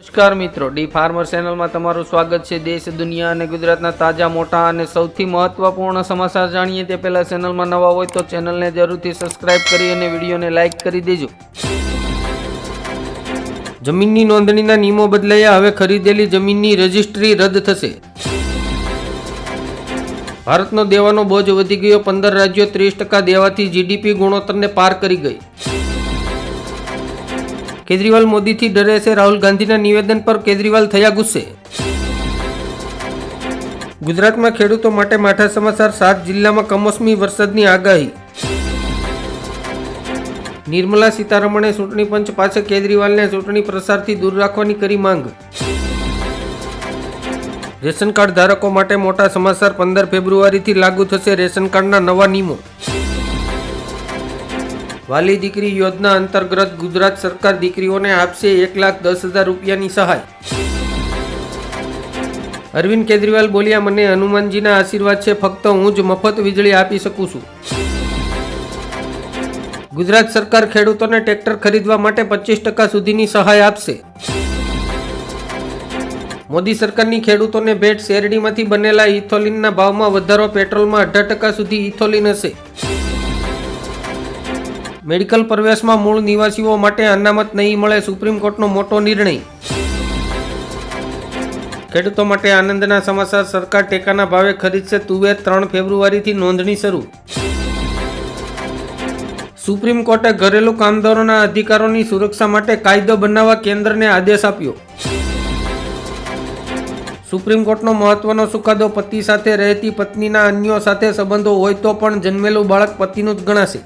નમસ્કાર મિત્રો, D farmer ચેનલમાં તમારું સ્વાગત છે। દેશ, દુનિયા અને ગુજરાતના તાજા, મોટા અને સૌથી મહત્વપૂર્ણ સમાચાર જાણીએ તે પહેલા ચેનલમાં નવા હોય તો ચેનલને જરૂરથી સબસ્ક્રાઇબ કરી અને વિડીયોને લાઇક કરી દેજો। જમીનની નોંધણીના નિયમો બદલાયા, હવે ખરીદેલી જમીનની રજિસ્ટ્રી રદ થશે। ભારતનો દેવાનો બોજ વધી ગયો, 15 રાજ્યો 30% દેવાથી જીડીપી ગુણોત્તરને પાર કરી ગઈ। કેજરીવાલ મોદીથી ડરે છે, રાહુલ ગાંધીના નિવેદન પર કેજરીવાલ થયા ગુસ્સે। ગુજરાતમાં ખેડૂતો માટે માઠા સમાચાર, 7 જિલ્લામાં કમોસમી વરસાદની આગાહી। નિર્મલા સીતારમણે ચૂંટણી પંચ પાસે કેજરીવાલને ચૂંટણી પ્રચારથી દૂર રાખવાની કરી માંગ। રેશન કાર્ડ ધારકો માટે મોટા સમાચાર, 15 ફેબ્રુઆરીથી લાગુ થશે રેશન કાર્ડના નવા નિયમો। વાલી દીકરી યોજના અંતર્ગત ગુજરાત સરકાર દીકરીઓને આપશે 1,10,000 રૂપિયાની સહાય। અરવિંદ કેજરીવાલ બોલ્યા, મને હનુમાનજીના આશીર્વાદ છે, ફક્ત હું જ મફત વીજળી આપી શકું છું। ગુજરાત સરકાર ખેડૂતોને ટ્રેક્ટર ખરીદવા માટે 25% સુધીની સહાય આપશે। મોદી સરકારની ખેડૂતોને ભેટ, શેરડીમાંથી બનેલા ઇથોલિનના ભાવમાં વધારો, પેટ્રોલમાં 18% સુધી ઇથોલિન હશે। મેડિકલ પ્રવેશમાં મૂળ નિવાસીઓ માટે અનામત નહીં મળે, સુપ્રીમ કોર્ટનો મોટો નિર્ણય। ખેડૂતો માટે આનંદના સમાચાર, સરકાર ટેકાના ભાવે ખરીદશે તુવેર, 3 ફેબ્રુઆરીથી નોંધણી શરૂ। સુપ્રીમ કોર્ટે ઘરેલું કામદારોના અધિકારોની સુરક્ષા માટે કાયદો બનાવવા કેન્દ્રને આદેશ આપ્યો। સુપ્રીમ કોર્ટનો મહત્વનો ચુકાદો, પતિ સાથે રહેતી પત્નીના અન્યો સાથે સંબંધો હોય તો પણ જન્મેલું બાળક પતિનું જ ગણાશે।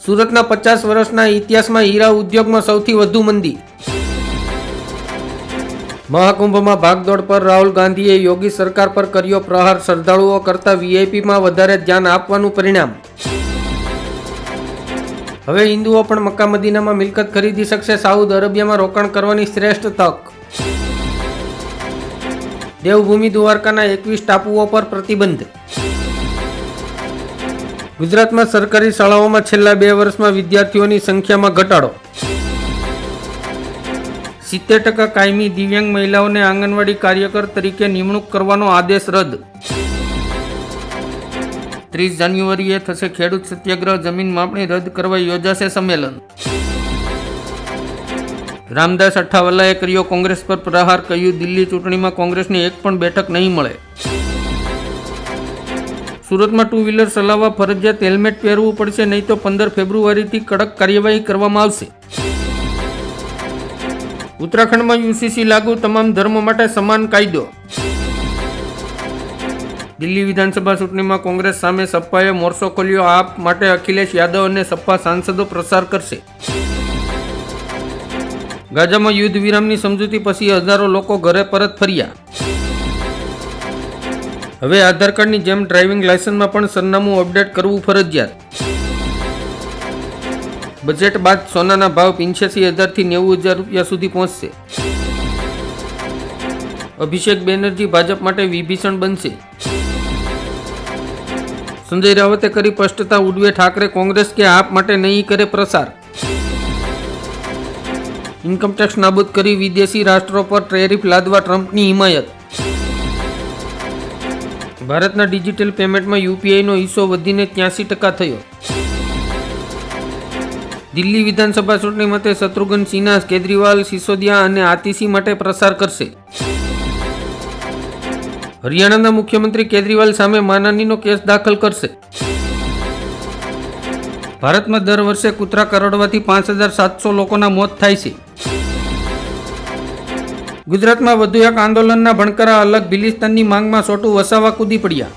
સુરતના 50 વર્ષના ઇતિહાસમાં હીરા ઉદ્યોગમાં સૌથી વધુ મંદી। મહાકુંભમાં ભાગદોડ પર રાહુલ ગાંધીએ યોગી સરકાર પર કર્યો પ્રહાર, શ્રદ્ધાળુઓ કરતા વીઆઈપીમાં વધારે ધ્યાન આપવાનું પરિણામ। હવે હિન્દુઓ પણ મક્કા મદીનામાં મિલકત ખરીદી શકશે, સાઉદી અરેબિયામાં રોકાણ કરવાની શ્રેષ્ઠ તક। દેવભૂમિ દ્વારકાના 21 ટાપુઓ પર પ્રતિબંધ। ગુજરાતમાં સરકારી શાળાઓમાં છેલ્લા 2 વર્ષમાં વિદ્યાર્થીઓની સંખ્યામાં ઘટાડો। 70% કાયમી દિવ્યાંગ મહિલાઓને આંગણવાડી કાર્યકર તરીકે નિમણૂક કરવાનો આદેશ રદ। 30 જાન્યુઆરીએ થશે ખેડૂત સત્યાગ્રહ, જમીન માપણી રદ કરવા યોજાશે સંમેલન। રામદાસ અઠાવલ્લાએ કર્યો કોંગ્રેસ પર પ્રહાર, કહ્યું દિલ્હી ચૂંટણીમાં કોંગ્રેસની એક પણ બેઠક નહીં મળે। સુરતમાં 2 વ્હીલર ચલાવવા ફરજિયાત હેલ્મેટ પહેરવું પડશે, નહીં તો 15 ફેબ્રુઆરીથી કડક કાર્યવાહી કરવામાં આવશે। ઉત્તરાખંડમાં યુસીસી લાગુ, તમામ ધર્મો માટે સમાન કાયદો। દિલ્હી વિધાનસભા ચૂંટણીમાં કોંગ્રેસ સામે સપાએ મોરચો ખોલ્યો, આપ માટે અખિલેશ યાદવ અને સપા સાંસદો પ્રચાર કરશે। ગાઝામાં યુદ્ધ વિરામની સમજૂતી પછી હજારો લોકો ઘરે પરત ફર્યા। હવે આધાર કાર્ડની જેમ ડ્રાઇવિંગ લાયસન્સમાં પણ સરનામું અપડેટ કરવું ફરજિયાત। બજેટ બાદ સોનાના ભાવ 85,000 થી 90,000 રૂપિયા સુધી પહોંચશે। અભિષેક બેનર્જી ભાજપ માટે વિભીષણ બનશે। સંજય રાવતે કરી સ્પષ્ટતા, ઉદ્ધવ ઠાકરે કોંગ્રેસ કે આપ માટે નહીં કરે પ્રચાર। ઇન્કમટેક્સ નાબૂદ કરી વિદેશી રાષ્ટ્રો પર ટેરિફ લાદવા ટ્રમ્પની હિમાયત। ભારતના ડિજિટલ પેમેન્ટમાં યુપીઆઈનો હિસ્સો વધીને 83% થયો। દિલ્હી વિધાનસભા ચૂંટણી માટે શત્રુઘ્ન સિન્હા, કેજરીવાલ, સિસોદિયા અને આતિશી માટે પ્રચાર કરશે। હરિયાણાના મુખ્યમંત્રી કેજરીવાલ સામે માનહાનિનો કેસ દાખલ કરશે। ભારતમાં દર વર્ષે કૂતરા કરડવાથી 5,700 લોકોના મોત થાય છે। ગુજરાતમાં વધુ એક આંદોલનના ભણકરા, અલગ ભિલિસ્તાનની માંગમાં છોટું વસાવા કૂદી પડ્યા।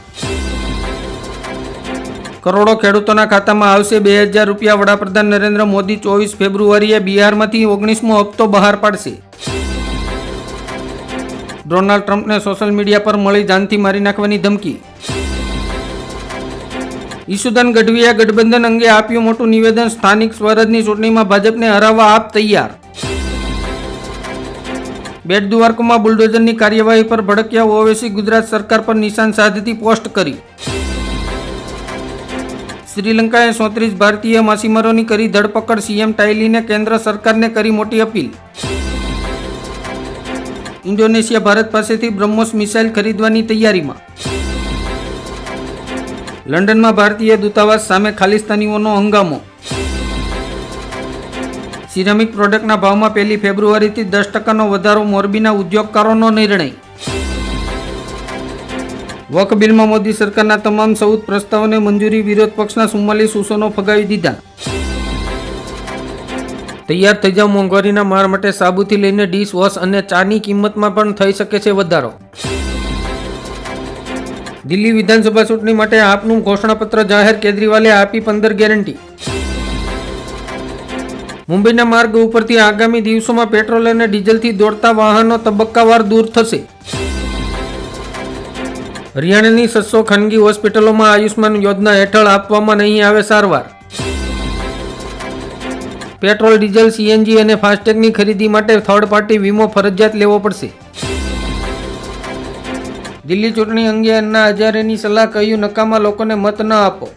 કરોડો ખેડૂતોના ખાતામાં આવશે 2,000 રૂપિયા, વડાપ્રધાન નરેન્દ્ર મોદી 24 ફેબ્રુઆરીએ બિહારમાંથી 19મો હપ્તો બહાર પાડશે। ડોનાલ્ડ ટ્રમ્પને સોશિયલ મીડિયા પર મળી જાનથી મારી નાખવાની ધમકી। ઈશુદાન ગઢવીએ ગઠબંધન અંગે આપ્યું મોટું નિવેદન, સ્થાનિક સ્વરાજની ચૂંટણીમાં ભાજપને હરાવવા આપ તૈયાર। બેટ દ્વારકામાં બુલડોઝરની કાર્યવાહી પર ભડક્યા ઓવેસી, ગુજરાત સરકાર પર નિશાન સાધતી પોસ્ટ કરી। શ્રીલંકાએ 34 ભારતીય માછીમારોની કરી ધરપકડ. સીએમ ટાઈલીને કેન્દ્ર સરકારને કરી મોટી અપીલ. ઇન્ડોનેશિયા ભારત પાસેથી બ્રહ્મોસ મિસાઇલ ખરીદવાની તૈયારીમાં. લંડનમાં ભારતીય દૂતાવાસ સામે ખાલિસ્તાનીઓનો હંગામો. સિરામિક પ્રોડક્ટના ભાવમાં 1 ફેબ્રુઆરીથી 10% વધારો. મોરબીના ઉદ્યોગકારોનો નિર્ણય. વક્ફ બિલમાં મોદી સરકારના તમામ 14 પ્રસ્તાવોને મંજૂરી. વિરોધ પક્ષના 44 સૂચનો ફગાવી દીધા. તૈયાર થઈ જાવ, મોંઘવારીના માર માટે સાબુથી લઈને ડિશ વોશ અને ચાની કિંમતમાં પણ થઈ શકે છે વધારો. દિલ્હી વિધાનસભા ચૂંટણી માટે આપનું ઘોષણાપત્ર જાહેર. કેજરીવાલે આપી 15 ગેરંટી. મુંબઈના માર્ગ ઉપરથી આગામી દિવસોમાં પેટ્રોલ અને ડીઝલથી દોડતા વાહનો તબક્કાવાર દૂર થશે. હરિયાણાની 600 ખાનગી હોસ્પિટલોમાં આયુષ્માન યોજના હેઠળ આપવામાં નહીં આવે સારવાર. પેટ્રોલ, ડીઝલ, સીએનજી અને ફાસ્ટેગની ખરીદી માટે થર્ડ પાર્ટી વીમો ફરજિયાત લેવો પડશે. દિલ્હી ચૂંટણી અંગે અન્ના હજારેની સલાહ. કહ્યું, નકામા લોકોને મત ન આપો.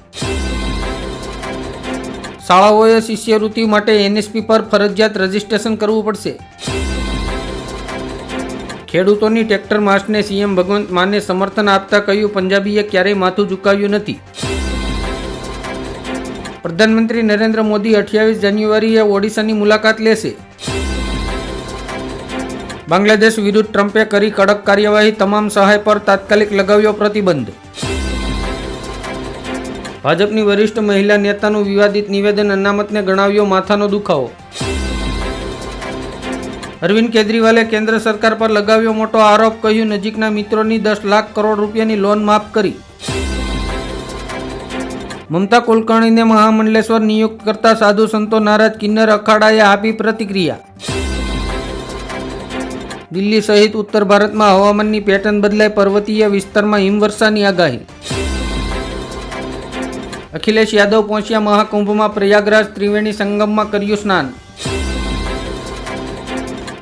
શાળાઓએ શિષ્યવૃત્તિ માટે એનએસપી પર ફરજિયાત રજીસ્ટ્રેશન કરવું પડશે. ખેડૂતોની ટ્રેક્ટર માર્ચને સીએમ ભગવંત માને સમર્થન આપતા કહ્યું, પંજાબીએ ક્યારેય માથું ઝુકાવ્યું નથી. પ્રધાનમંત્રી નરેન્દ્ર મોદી 28 જાન્યુઆરીએ ઓડિશાની મુલાકાત લેશે. બાંગ્લાદેશ વિરુદ્ધ ટ્રમ્પે કરી કડક કાર્યવાહી. તમામ સહાય પર તાત્કાલિક લગાવ્યો પ્રતિબંધ. ભાજપની વરિષ્ઠ મહિલા નેતાનું વિવાદિત નિવેદન. અનામતને ગણાવ્યો માથાનો દુખાવો. અરવિંદ કેજરીવાલે કેન્દ્ર સરકાર પર લગાવ્યો મોટો આરોપ. કહ્યું, નજીકના મિત્રોની 10 લાખ કરોડ રૂપિયાની લોન માફ કરી. મમતા કુલકર્ણીને મહામંડલેશ્વર નિયુક્ત કરતા સાધુ સંતો નારાજ. કિન્નર અખાડાએ આપી પ્રતિક્રિયા. દિલ્હી સહિત ઉત્તર ભારતમાં હવામાનની પેટર્ન બદલાય. પર્વતીય વિસ્તારમાં હિમવર્ષાની આગાહી. અખિલેશ યાદવ પહોંચ્યા મહાકુંભમાં. પ્રયાગરાજ ત્રિવેણી સંગમમાં કર્યું સ્નાન.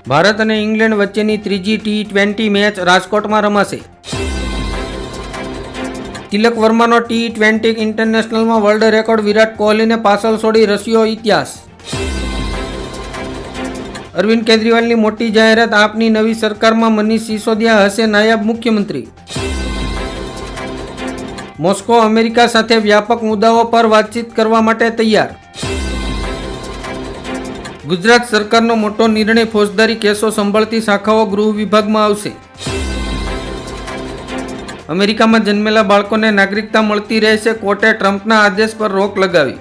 ભારત અને ઇંગ્લેન્ડ વચ્ચેની ત્રીજી T20 મેચ રાજકોટમાં રમાશે. તિલક વર્માનો T20 ઇન્ટરનેશનલમાં વર્લ્ડ રેકોર્ડ. વિરાટ કોહલીને પાછળ છોડી રચ્યો ઇતિહાસ. અરવિંદ કેજરીવાલની મોટી જાહેરાત. આપની નવી સરકારમાં મનીષ સિસોદિયા હશે નાયબ મુખ્યમંત્રી. મોસ્કો અમેરિકા સાથે વ્યાપક મુદ્દાઓ પર વાતચીત કરવા માટે તૈયાર. ગુજરાત સરકારનો મોટો નિર્ણય. ફોજદારી કેસો સંભાળતી શાખાઓ ગૃહ વિભાગમાં આવશે. અમેરિકામાં જન્મેલા બાળકોને નાગરિકતા મળતી રહેશે. કોર્ટે ટ્રમ્પના આદેશ પર રોક લગાવી.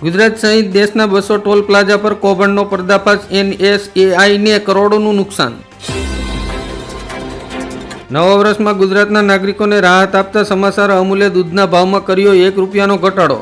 ગુજરાત સહિત દેશના 200 ટોલ પ્લાઝા પર કૌભાંડનો પર્દાફાશ. NSAIને કરોડોનું નુકસાન. નવા વર્ષમાં ગુજરાતના નાગરિકોને રાહત આપતા સમાચાર. અમૂલે દૂધના ભાવમાં કર્યો 1 રૂપિયાનો ઘટાડો.